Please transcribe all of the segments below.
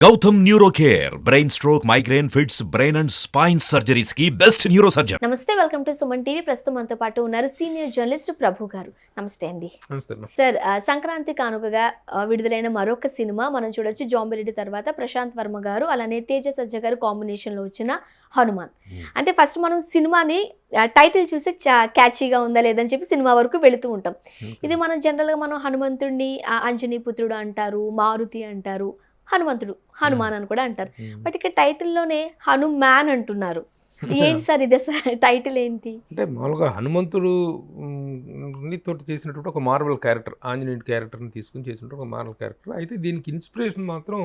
Gautam neuro care brain stroke migraine fits brain and spine surgeries కి best neuro surgeon. నమస్తే, welcome to Suman TV. ప్రస్తుతం మనతో పాటు ఉన్నారు సీనియర్ జర్నలిస్ట్ ప్రభు గారు. నమస్తే అండి. నమస్తే. సార్, సంక్రాంతి కానుకగా విడుదలైన మరొక సినిమా మనం చూడొచ్చు. జాంబిరెడ్డి తర్వాత ప్రశాంత్ వర్మ గారు అలానే తేజ సజ్జ గారు కాంబినేషన్ లో వచ్చిన హనుమాన్. అంటే ఫస్ట్ మనం సినిమాని టైటిల్ చూసి క్యాచీగా ఉందా లేదని చెప్పి సినిమా వరకు వెళుతూ ఉంటాం. ఇది మనం జనరల్ గా మనం హనుమంతుడిని అంజనీ పుత్రుడు అంటారు, మారుతి అంటారు, హనుమంతుడు హనుమాన్ అని కూడా అంటారు. బట్ ఇక్కడ టైటిల్లోనే హనుమాన్ అంటున్నారు. ఏంటి సార్ ఇది టైటిల్ ఏంటి? అంటే మామూలుగా హనుమంతుడు తోటి చేసినటువంటి ఒక మార్వల్ క్యారెక్టర్, ఆంజనేయుడి క్యారెక్టర్ని తీసుకుని చేసినట్టు ఒక మార్వల్ క్యారెక్టర్. అయితే దీనికి ఇన్స్పిరేషన్ మాత్రం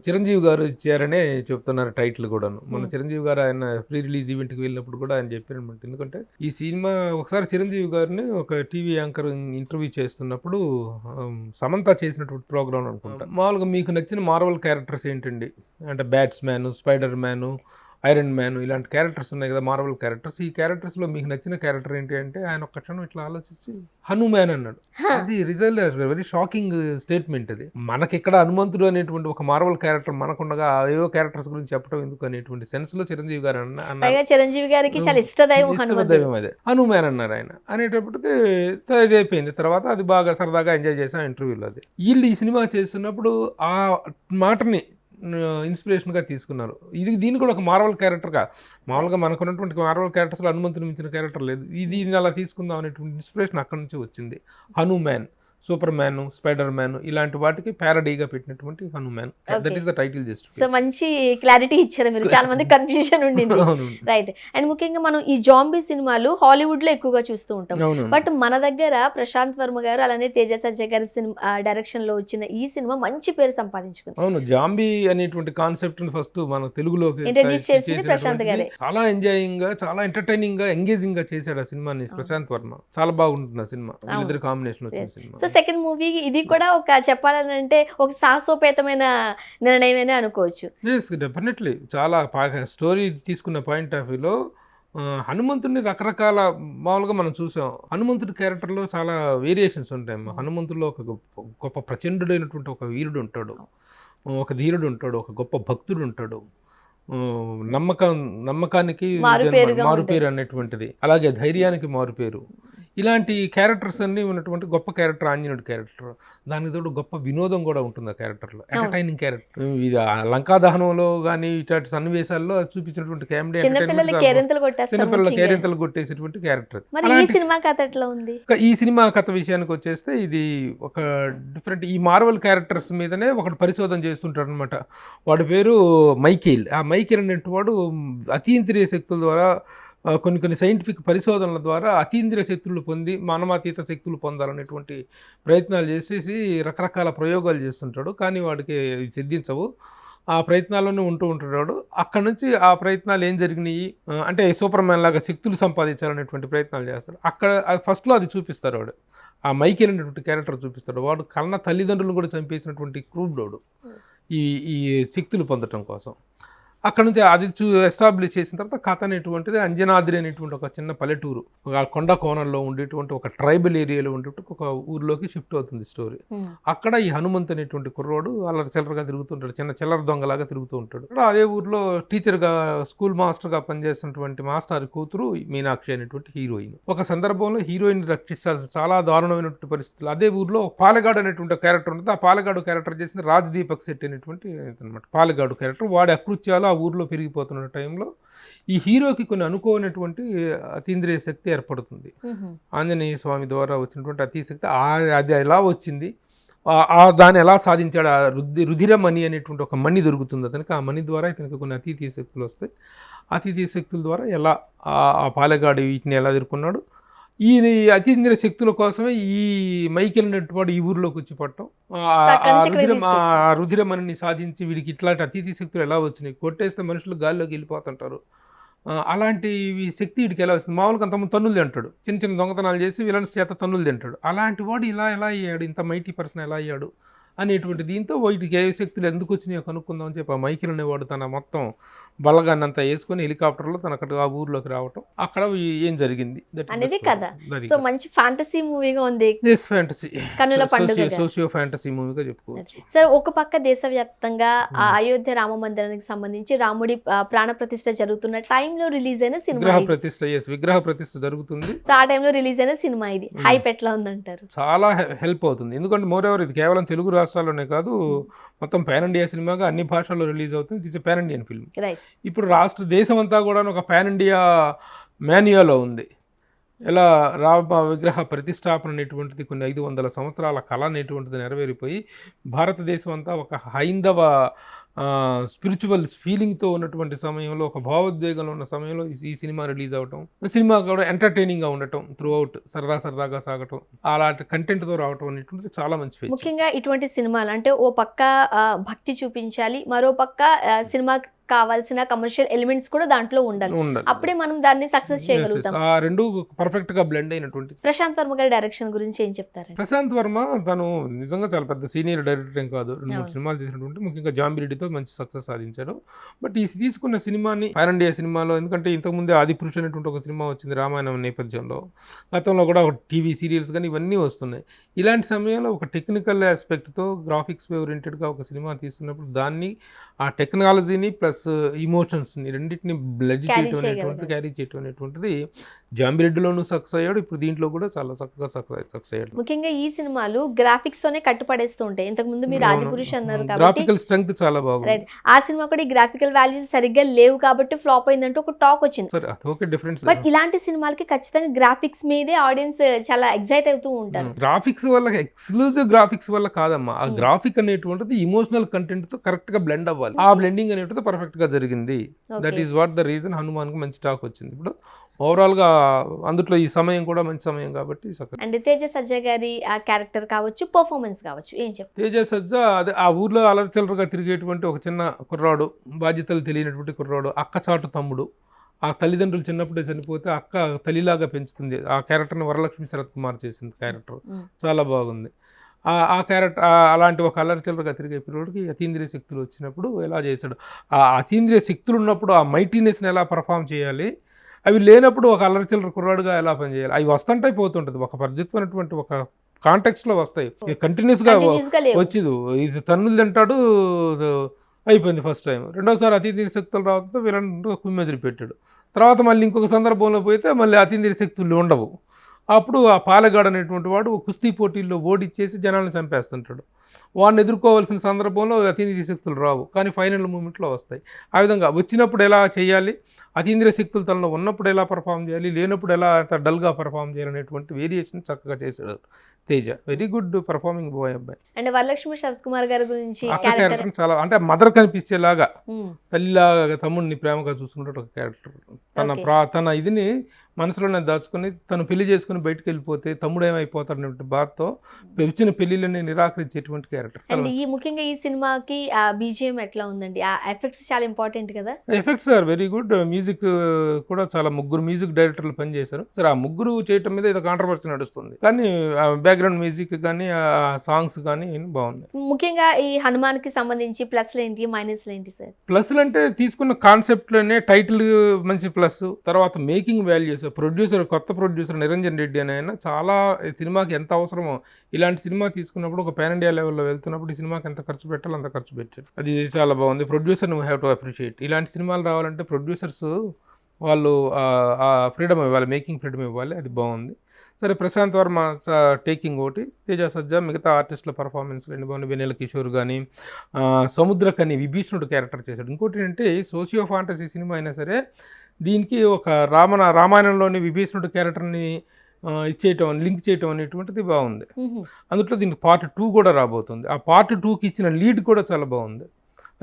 చిరంజీవి గారు ఇచ్చారనే చెప్తున్నారు టైటిల్ కూడాను. మన చిరంజీవి గారు ఆయన ప్రీ రిలీజ్ ఈవెంట్కి వెళ్ళినప్పుడు కూడా ఆయన చెప్పారనమాట. ఎందుకంటే ఈ సినిమా ఒకసారి చిరంజీవి గారిని ఒక టీవీ యాంకర్ ఇంటర్వ్యూ చేస్తున్నప్పుడు సమంత చేసినటువంటి ప్రోగ్రామ్ అనుకుంటా, మామూలుగా మీకు నచ్చిన మార్వల్ క్యారెక్టర్స్ ఏంటండి అంటే bats man, spider man, iron man ఇలాంటి క్యారెక్టర్స్ ఉన్నాయి కదా మార్వల్ క్యారెక్టర్స్. ఈ క్యారెక్టర్స్లో మీకు నచ్చిన క్యారెక్టర్ ఏంటి అంటే ఆయన ఒక్క క్షణం ఇట్లా ఆలోచించి హనుమాన్ అన్నాడు. అది రిజల్ట్ వెరీ షాకింగ్ స్టేట్మెంట్. అది మనకి ఇక్కడ హనుమంతుడు అనేటువంటి ఒక మార్వల్ క్యారెక్టర్ మనకుండగా ఏవో క్యారెక్టర్స్ గురించి చెప్పడం ఎందుకు అనేటువంటి సెన్స్ లో చిరంజీవి గారు చిరంజీవి గారికి చాలా ఇష్టదైవం అదే హనుమాన్ అన్నారు ఆయన. అనేటప్పటికి ఇది అయిపోయింది. తర్వాత అది బాగా సరదాగా ఎంజాయ్ చేసాం ఇంటర్వ్యూలో. అది వీళ్ళు ఈ సినిమా చేస్తున్నప్పుడు ఆ మాటని ఇన్స్పిరేషన్గా తీసుకున్నారు. దీన్ని కూడా ఒక మార్వల్ క్యారెక్టర్గా, మామూలుగా మనకున్నటువంటి మార్వల్ క్యారెక్టర్స్లో హనుమంతుని మించిన క్యారెక్టర్ లేదు, ఇది అలా తీసుకుందాం అనేటువంటి ఇన్స్పిరేషన్ అక్కడి నుంచి వచ్చింది. Hanuman, super man, spider man ఇలాంటి వాటికి ప్యారడీగా పెట్టినటువంటి Hanuman. That is the title. Just so మంచి క్లారిటీ ఇచ్చారు మీరు. చాలా మంది కన్ఫ్యూజన్ ఉండింది. రైట్. అండ్ ముఖ్యంగా మనం ఈ జాంబీ సినిమాలు హాలీవుడ్ లో ఎక్కువగా చూస్తూ ఉంటాం. బట్ మన దగ్గర ప్రశాంత్ వర్మ గారు అలానే తేజ సజ్జ గారి డైరెక్షన్ లో వచ్చిన ఈ సినిమా మంచి పేరు సంపాదించుకుంది. అవును, జాంబీ అనేటువంటి కాన్సెప్ట్ ని మన తెలుగులోకి ఇంట్రడ్యూస్ చేసింది ప్రశాంత్ గారే. చాలా ఎంజాయింగ్ గా, చాలా ఎంటర్టైనింగ్ గా, ఎంగేజింగ్ గా చేశాడు ఆ సినిమాని ప్రశాంత్ వర్మ. చాలా బాగుంటుంది ఆ సినిమా, వీళ్ళిద్దరి కాంబినేషన్ వచ్చిన సినిమా. సో సెకండ్ మూవీ ఇది కూడా ఒక చెప్పాలంటే ఒక సాహసోపేతమైన నిర్ణయమనే అనుకోవచ్చు. డెఫినెట్లీ చాలా స్టోరీ తీసుకున్న పాయింట్ ఆఫ్ వ్యూలో హనుమంతుడిని రకరకాల మామూలుగా మనం చూసాం. హనుమంతుడి క్యారెక్టర్లో చాలా వేరియేషన్స్ ఉంటాయి. హనుమంతుడిలో ఒక గొప్ప ప్రచండుడైనటువంటి ఒక వీరుడు ఉంటాడు, ఒక ధీరుడు ఉంటాడు, ఒక గొప్ప భక్తుడు ఉంటాడు, నమ్మకానికి మారుపేరు అనేటువంటిది, అలాగే ధైర్యానికి మారుపేరు. ఇలాంటి క్యారెక్టర్స్ అన్నీ ఉన్నటువంటి గొప్ప క్యారెక్టర్ ఆంజనేయుడి క్యారెక్టర్. దానికి తోడు గొప్ప వినోదం కూడా ఉంటుంది ఆ క్యారెక్టర్లో, ఎంటర్టైనింగ్ క్యారెక్టర్. ఇది లంకా దహనంలో కానీ ఇట్లాంటి సన్నివేశాల్లో చూపించినటువంటి కామెడీ, చిన్నపిల్లల కేరింతలు కొట్టేసేటువంటి క్యారెక్టర్. ఈ సినిమా కథ విషయానికి వచ్చేస్తే ఇది ఒక డిఫరెంట్, ఈ మార్వల్ క్యారెక్టర్స్ మీదనే ఒకటి పరిశోధన చేస్తుంటాడు అనమాట. వాడి పేరు మైకేల్. ఆ మైకేల్ అనేటువంటి వాడు అతీంద్రియ శక్తుల ద్వారా కొన్ని సైంటిఫిక్ పరిశోధనల ద్వారా అతీంద్రియ శక్తులు పొంది మానవాతీత శక్తులు పొందాలనేటువంటి ప్రయత్నాలు చేసేసి రకరకాల ప్రయోగాలు చేస్తుంటాడు. కానీ వాడికి సిద్ధించవు. ఆ ప్రయత్నాల్లోనే ఉంటూ ఉంటాడు. అక్కడ నుంచి ఆ ప్రయత్నాలు ఏం జరిగినాయి అంటే సూపర్ మ్యాన్ లాగా శక్తులు సంపాదించాలనేటువంటి ప్రయత్నాలు చేస్తాడు. అక్కడ ఫస్ట్లో అది చూపిస్తారు. వాడు ఆ మైకేల్ అనేటువంటి క్యారెక్టర్ చూపిస్తాడు. వాడు కన్న తల్లిదండ్రులను కూడా చంపేసినటువంటి క్రూరుడు ఈ శక్తులు పొందటం కోసం. అక్కడ నుంచి అది ఎస్టాబ్లిష్ చేసిన తర్వాత కథ అనేటువంటిది అంజనాద్రి అనేటువంటి ఒక చిన్న పల్లెటూరు, ఒక కొండ కోణంలో ఉండేటువంటి ఒక ట్రైబల్ ఏరియాలో ఉండేటువంటి ఒక ఊర్లోకి షిఫ్ట్ అవుతుంది స్టోరీ. అక్కడ ఈ హనుమంత్ అనేటువంటి కుర్రోడు అల్లరి చిల్లరగా తిరుగుతుంటాడు, చిన్న చిల్లర దొంగలాగా తిరుగుతూ ఉంటాడు. అదే ఊర్లో టీచర్గా, స్కూల్ మాస్టర్గా పనిచేస్తున్నటువంటి మాస్టర్ కూతురు మీనాక్షి అనేటువంటి హీరోయిన్. ఒక సందర్భంలో హీరోయిన్ రక్షించాల్సిన చాలా దారుణమైనటువంటి పరిస్థితులు. అదే ఊర్లో పాలెగాడు అనేటువంటి క్యారెక్టర్ ఉంటుంది. ఆ పాలెగాడు క్యారెక్టర్ చేసింది రాజ్ దీపక్ శెట్టి అనేటువంటి అనమాట. పాలెగాడు క్యారెక్టర్. వాడి అకృత్యాలు ఆ ఊర్లో పెరిగిపోతున్న టైంలో ఈ హీరోకి కొన్ని అనుకోనటువంటి అతీంద్రియ శక్తి ఏర్పడుతుంది. ఆంజనేయ స్వామి ద్వారా వచ్చినటువంటి అతీశక్తి అది ఎలా వచ్చింది, దాన్ని ఎలా సాధించాడు, ఆ రుధిర మణి అనేటువంటి ఒక మణి దొరుకుతుంది అతనికి. ఆ మణి ద్వారా ఇతనికి కొన్ని అతీతీయ శక్తులు వస్తాయి. అతీతీయ శక్తుల ద్వారా ఎలా ఆ పాలెగాడు వీటిని ఎలా ఎదుర్కొన్నాడు, ఈ అతీంద్రియ శక్తుల కోసమే ఈ మైకేల్ అనేటువంటి ఈ ఊరిలోకి వచ్చి పట్టడం, ఆ రుధిరమణిని సాధించి వీడికి ఇట్లాంటి అతీతీయ శక్తులు ఎలా వచ్చినాయి, కొట్టేస్తే మనుషులు గాల్లోకి వెళ్ళిపోతుంటారు, అలాంటి శక్తి వీడికి ఎలా వస్తుంది. మామూలుగా అంతమంది తన్నులు తింటాడు, చిన్న దొంగతనాలు చేసి విలన్స్ చేత తన్నులు తింటాడు. అలాంటి వాడు ఎలా అయ్యాడు, ఇంత మైటీ పర్సన్ ఎలా అయ్యాడు అనేటువంటి దీంతో వీటికి ఏ శక్తులు ఎందుకు వచ్చినాయో కనుక్కుందాం అని చెప్పి ఆ మైకిల్ అనేవాడు తన మొత్తం బలగాన్ని అంతా వేసుకొని హెలికాప్టర్లో తన అక్కడ ఆ ఊర్లోకి రావటం, అక్కడ ఏం జరిగింది అనేది కదా. సో మంచి ఫ్యాంటసీ మూవీగా ఉంది, ఫ్యాంటసీ కన్నుల పండుగ, సోషియో ఫ్యాంటసీ మూవీగా చెప్పుకోవచ్చు. సార్ ఒక పక్క దేశవ్యాప్తంగా ఆ అయోధ్య రామ మందిరానికి సంబంధించి రాముడి ప్రాణ ప్రతిష్ఠ జరుగుతున్న టైంలో రిలీజ్ అయిన సినిమా, విగ్రహ ప్రతిష్ఠ జరుగుతుంది. సో ఆ టైంలో రిలీజ్ అయిన సినిమా ఇది హైప్ ఎట్లా ఉందంటారు? చాలా హెల్ప్ అవుతుంది, ఎందుకంటే మోర్ ఎవర్ ఇది కేవలం తెలుగు రాష్ట్రాల్లోనే కాదు, మొత్తం పాన్ ఇండియా సినిమాగా అన్ని భాషల్లో రిలీజ్ అవుతుంది. It's pan Indian film. ఇప్పుడు దేశం అంతా కూడా ఒక పాన్ ఇండియా మాన్యువల్లో ఉంది. ఎలా రామ విగ్రహ ప్రతిష్టాపన అనేటువంటిది కొన్ని 500 సంవత్సరాల కళ అనేటువంటిది నెరవేరిపోయి భారతదేశం అంతా ఒక హైందవ స్పిరిచువల్ ఫీలింగ్తో ఉన్నటువంటి సమయంలో, ఒక భావోద్వేగంలో ఉన్న సమయంలో ఈ సినిమా రిలీజ్ అవ్వటం, సినిమా కూడా ఎంటర్టైనింగ్గా ఉండటం, త్రూ అవుట్ సరదాగా సాగటం, అలాంటి కంటెంట్తో రావటం అనేటువంటిది చాలా మంచి. ముఖ్యంగా ఇటువంటి సినిమాలు అంటే ఓ పక్క భక్తి చూపించాలి, మరో పక్క సినిమా కావాల్సిన కమర్షియల్ ఎలిమెంట్స్ కూడా దాంట్లో ఉండాలి, అప్పుడే మనం దాన్ని సక్సెస్ చేయగలుగుతాం. ఆ రెండు పర్ఫెక్ట్ గా బ్లెండ్ అయినటువంటి. ప్రశాంత్ వర్మ గారి డైరెక్షన్ గురించి ఏం చెప్తారు? ప్రశాంత్ వర్మ తను నిజంగా చాలా పెద్ద సీనియర్ డైరెక్టర్ ఏం కాదు, 2-3 సినిమాలు చేసినటువంటి, ముఖ్యంగా జాంబిరెడ్డితో మంచి సక్సెస్ సాధించాడు. బట్ ఈ తీసుకున్న సినిమాని పాన్ ఇండియా సినిమాలో, ఎందుకంటే ఇంతకుముందే ఆదిపురుష్ అనేటువంటి ఒక సినిమా వచ్చింది రామాయణం నేపథ్యంలో, గతంలో కూడా ఒక టీవీ సీరియల్స్ కానీ ఇవన్నీ వస్తున్నాయి. ఇలాంటి సమయంలో ఒక టెక్నికల్ ఆస్పెక్ట్తో గ్రాఫిక్స్ ఓరియంటెడ్గా ఒక సినిమా తీస్తున్నప్పుడు దాన్ని ఆ టెక్నాలజీని ప్లస్ ఇమోషన్స్ని రెండింటిని బ్లెడ్ చేయటం అనేటువంటిది, క్యారీ చేయటం అనేటువంటిది జాంబిరెడ్డిలోనూ సక్సెస్ అయ్యాడు, ఇప్పుడు దీంట్లో కూడా చాలా చక్కగా సక్సెస్ అయ్యాడు. ముఖ్యంగా ఈ సినిమాలు గ్రాఫిక్స్ తోనే కట్టుపడేస్తూ ఉంటాయి. ఇంతకు ముందు మీరు ఆదిపురుష్ అన్నారు కాబట్టి గ్రాఫికల్ స్ట్రెంగ్త్ చాలా బాగుంది. ఆ సినిమా కూడా ఈ గ్రాఫికల్ వాల్యూస్ సరిగ్గా లేవు కాబట్టి ఫ్లాప్ అయిందంటూ ఒక టాక్ వచ్చింది. బట్ ఇలాంటి సినిమాలకి ఖచ్చితంగా గ్రాఫిక్స్ మీదే ఆడియన్స్ చాలా ఎక్సైట్ అవుతూ ఉంటారు. గ్రాఫిక్స్ వల్ల, ఎక్స్క్లూజివ్ గ్రాఫిక్స్ వల్ల కాదమ్మా, ఆ గ్రాఫిక్ అనేటువంటిది ఇమోషనల్ కంటెంట్ తో కరెక్ట్ గా బ్లెండ్ అవ్వాలి. ఆ బ్లెండింగ్ అనేటువంటిది పర్ఫెక్ట్ గా జరిగింది. That is what the reason Hanuman కు మంచి టాక్ వచ్చింది. ఇప్పుడు ఓవరాల్ గా అందులో ఈ సమయం కూడా మంచి సమయం కాబట్టి. అండ్ తేజ సజ్జా గారి ఆ క్యారెక్టర్ కావచ్చు, పర్ఫార్మెన్స్ కావచ్చు, ఏం చెప్తారు? తేజ సజ్జా అదే ఆ ఊర్లో అలర్చలరుగా తిరిగేటువంటి ఒక చిన్న కుర్రాడు, బాధ్యతలు తెలియనటువంటి కుర్రాడు, అక్కచాటు తమ్ముడు. ఆ తల్లిదండ్రులు చిన్నప్పుడే చనిపోతే అక్క తల్లిలాగా పెంచుతుంది. ఆ క్యారెక్టర్ని వరలక్ష్మి శరత్ కుమార్ చేసింది. క్యారెక్టర్ చాలా బాగుంది. ఆ క్యారెక్టర్ అలాంటి ఒక అల్లరిచిల్లరగా తిరిగే పిల్లడికి అతీంద్రియ శక్తులు వచ్చినప్పుడు ఎలా చేశాడు, ఆ అతీంద్రియ శక్తులు ఉన్నప్పుడు ఆ మైటీనెస్ని ఎలా పర్ఫామ్ చేయాలి, అవి లేనప్పుడు ఒక అల్లరిచిల్లర కుర్రాడుగా ఎలా పనిచేయాలి, అవి వస్తుంటాయి పోతుంటుంది, ఒక పరిచితమైనటువంటి ఒక కాంటెక్స్లో వస్తాయి, కంటిన్యూస్గా వచ్చింది. ఇది తన్నులు తింటాడు, అయిపోయింది ఫస్ట్ టైం. రెండోసారి అతీంద్రియ శక్తులు రావడంతో వీళ్ళని కుమ్మెదిరి పెట్టాడు. తర్వాత మళ్ళీ ఇంకొక సందర్భంలో పోతే మళ్ళీ అతీంద్రియ శక్తులు ఉండవు. అప్పుడు ఆ పాలెగాడు అనేటువంటి వాడు కుస్తీ పోటీల్లో ఓడిచ్చేసి జనాలను చంపేస్తుంటాడు. వాడిని ఎదుర్కోవాల్సిన సందర్భంలో అతీంద్రియ శక్తులు రావు, కానీ ఫైనల్ మూమెంట్లో వస్తాయి. ఆ విధంగా వచ్చినప్పుడు ఎలా చేయాలి, అతీంద్రియ శక్తులు తనలో ఉన్నప్పుడు ఎలా పర్ఫామ్ చేయాలి, లేనప్పుడు ఎలా డల్గా పర్ఫామ్ చేయాలి అనేటువంటి వేరియేషన్ చక్కగా చేశాడు Teja. Very good performing boy అబ్బాయి. అండ్ వరలక్ష్మి శరత్ కుమార్ గారి గురించి క్యారెక్టర్ చాలా, అంటే మదర్ కనిపించేలాగా, తల్లిలాగా తమ్ముడిని ప్రేమగా చూసుకుంటాడు ఒక క్యారెక్టర్. తన ఇదిని మనసులోనే దాచుకొని తను పెళ్లి చేసుకుని బయటకు వెళ్ళిపోతే తమ్ముడు ఏమైపోతాడు బాధతో వచ్చిన పెళ్లిళ్ళని నిరాకరించేటువంటి క్యారెక్టర్. అండ్ ఈ ముఖ్యంగా ఈ సినిమాకి ఆ బీజిఎం ఎట్లా ఉందండి? ఆ ఎఫెక్ట్స్ చాలా ఇంపార్టెంట్ కదా. Effects are very good. Music కూడా చాలా ముగ్గురు మ్యూజిక్ డైరెక్టర్లు పనిచేశారు. సరే, ఆ ముగ్గురు చేయటం మీద ఏదో కాంట్రవర్సీ నడుస్తుంది, కానీ బ్యాక్గ్రౌండ్ మ్యూజిక్ కానీ ఆ సాంగ్స్ కానీ బాగున్నాయి. ముఖ్యంగా ఈ హనుమాన్ కి సంబంధించి ప్లస్లు ఏంటి, మైనస్లు ఏంటి సార్? ప్లస్లు అంటే తీసుకున్న కాన్సెప్ట్లోనే టైటిల్ మంచి ప్లస్, తర్వాత మేకింగ్ వాల్యూస్, ప్రొడ్యూసర్, కొత్త ప్రొడ్యూసర్ నిరంజన్ రెడ్డి అని ఆయన చాలా సినిమాకి ఎంత అవసరమో, ఇలాంటి సినిమా తీసుకున్నప్పుడు ఒక పాన్ ఇండియా లెవెల్లో వెళ్తున్నప్పుడు ఈ సినిమాకి ఎంత ఖర్చు పెట్టాలో అంత ఖర్చు పెట్టారు. అది చాలా బాగుంది. ప్రొడ్యూసర్ నువ్వు హ్యావ్ టు అప్రిషియేట్. ఇలాంటి సినిమాలు రావాలంటే ప్రొడ్యూసర్స్ వాళ్ళు ఆ ఫ్రీడమ్ ఇవ్వాలి, మేకింగ్ ఫ్రీడమ్ ఇవ్వాలి. అది బాగుంది. సరే, ప్రశాంత్ వర్మ టేకింగ్ ఒకటి, తేజ సజ్జా మిగతా ఆర్టిస్టుల పర్ఫార్మెన్స్లు ఎన్ని బాగున్నాయి. వెన్నెల కిషోర్ కానీ, సముద్రకని విభీషణుడు క్యారెక్టర్ చేశాడు. ఇంకోటి ఏంటంటే సోషియో ఫాంటసీ సినిమా అయినా సరే దీనికి ఒక రామాయణంలోని విభీషణుడు క్యారెక్టర్ని ఇచ్చేయటం, లింక్ చేయటం అనేటువంటిది బాగుంది. అందులో దీనికి పార్ట్ 2 కూడా రాబోతుంది. ఆ పార్ట్ 2కి ఇచ్చిన లీడ్ కూడా చాలా బాగుంది.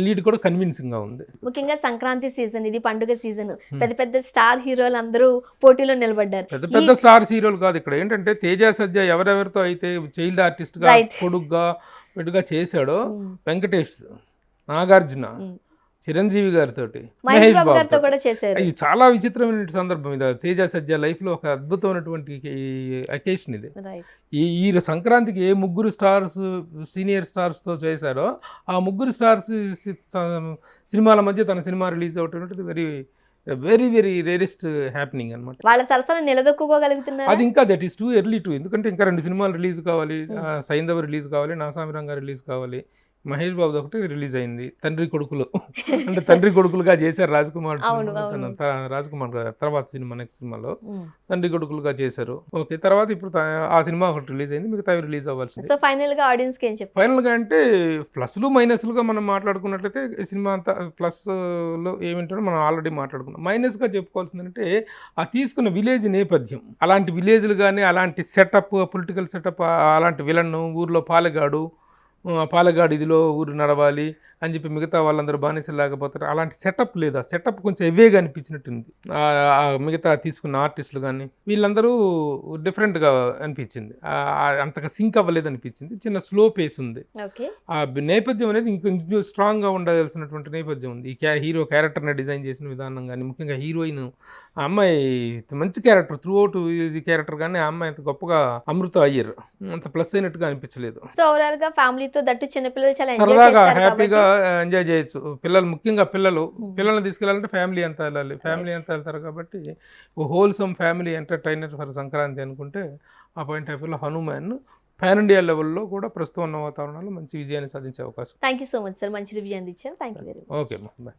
లీడ్ కూడా కన్విన్సింగ్ గా ఉంది. ముఖ్యంగా సంక్రాంతి సీజన్, ఇది పండుగ సీజన్, పెద్ద పెద్ద స్టార్ హీరోలు అందరూ పోటీలో నిలబడ్డారు. పెద్ద పెద్ద స్టార్ హీరోలు కాదు, ఇక్కడ ఏంటంటే తేజ సజ్జా ఎవరెవరితో అయితే చైల్డ్ ఆర్టిస్ట్ గా కొడుగ్గా చేశాడో, వెంకటేష్, నాగార్జున, చిరంజీవి గారితో, మహేష్ బాబు గారితో కూడా చేశారు. ఇది చాలా విచిత్రమైన సందర్భం. ఇది తేజ సజ్జ లైఫ్లో ఒక అద్భుతమైనటువంటి అకేషన్ ఇది. రైట్. ఈ సంక్రాంతికి ఏ ముగ్గురు స్టార్స్ సీనియర్ స్టార్స్తో చేశారో ఆ ముగ్గురు స్టార్స్ సినిమాల మధ్య తన సినిమా రిలీజ్ అవటం very very very rarest happening అనమాట. వాళ్ళ సరసన నిలదొక్కుకోగలుగుతున్నారు. అది ఇంకా that is too early to, ఎందుకంటే ఇంకా 2 సినిమాలు రిలీజ్ కావాలి. సైంధవ్ రిలీజ్ కావాలి, నాసామి రంగా రిలీజ్ కావాలి. మహేష్ బాబు ఒకటి రిలీజ్ అయింది, తండ్రి కొడుకులు. అంటే తండ్రి కొడుకులుగా చేశారు రాజ్ కుమార్ తర్వాత సినిమా నెక్స్ట్ సినిమాలో తండ్రి కొడుకులుగా చేశారు. ఓకే, తర్వాత ఇప్పుడు ఆ సినిమా ఒకటి రిలీజ్ అయింది, మిగతా రిలీజ్ అవ్వాల్సింది. సో ఫైనల్ గా ఆడియన్స్ కి ఏం చెప్పారు? ఫైనల్ గా అంటే ప్లస్లు మైనస్లుగా మనం మాట్లాడుకున్నట్లయితే సినిమా అంతా ప్లస్ లో ఏమింటారో మనం ఆల్రెడీ మాట్లాడుకున్నాం. మైనస్ గా చెప్పుకోవాల్సిందంటే ఆ తీసుకున్న విలేజ్ నేపథ్యం, అలాంటి విలేజ్లు కానీ అలాంటి సెటప్, పొలిటికల్ సెటప్, అలాంటి విలన్, ఊర్లో పాలగాడు ఇదిలో ఊరు నడవాలి అని చెప్పి మిగతా వాళ్ళందరూ బానిసలు లేకపోతారు, అలాంటి సెటప్ లేదు. ఆ సెటప్ కొంచెం ఎవేగా అనిపించినట్టుంది. మిగతా తీసుకున్న ఆర్టిస్టులు కానీ వీళ్ళందరూ డిఫరెంట్గా అనిపించింది, అంతగా సింక్ అవ్వలేదు అనిపించింది. చిన్న స్లో పేస్ ఉంది. ఆ నేపథ్యం అనేది ఇంకొంచెం స్ట్రాంగ్గా ఉండాల్సినటువంటి నేపథ్యం ఉంది. ఈ హీరో క్యారెక్టర్ని డిజైన్ చేసిన విధానం కానీ, ముఖ్యంగా హీరోయిన్ ఆ అమ్మాయి మంచి క్యారెక్టర్, త్రూ అవుట్ ఇది క్యారెక్టర్, కానీ ఆ అమ్మాయి అంత గొప్పగా అమృత అయ్యర్ అంత ప్లస్ అయినట్టుగా అనిపించలేదు. సో ఓవరాల్ గా ఫ్యామిలీతో దట్టు చిన్నపిల్లలు చాలా సరదాగా హ్యాపీగా ఎంజాయ్ చేయొచ్చు. పిల్లలు, ముఖ్యంగా పిల్లల్ని తీసుకెళ్ళాలంటే ఫ్యామిలీ అంతా వెళ్ళాలి, ఫ్యామిలీ అంతా వెళ్తారు. కాబట్టి wholesome family entertainer for Sankranti అనుకుంటే ఆ పాయింట్ ఆఫ్ వ్యూలో హనుమాన్ పాన్ ఇండియా లెవెల్లో కూడా ప్రస్తుతం ఉన్న వాతావరణంలో మంచి విజయాన్ని సాధించే అవకాశం. Thank you so much sir, మంచి రివ్యూ అందించారు. Thank you very much. Okay, bye.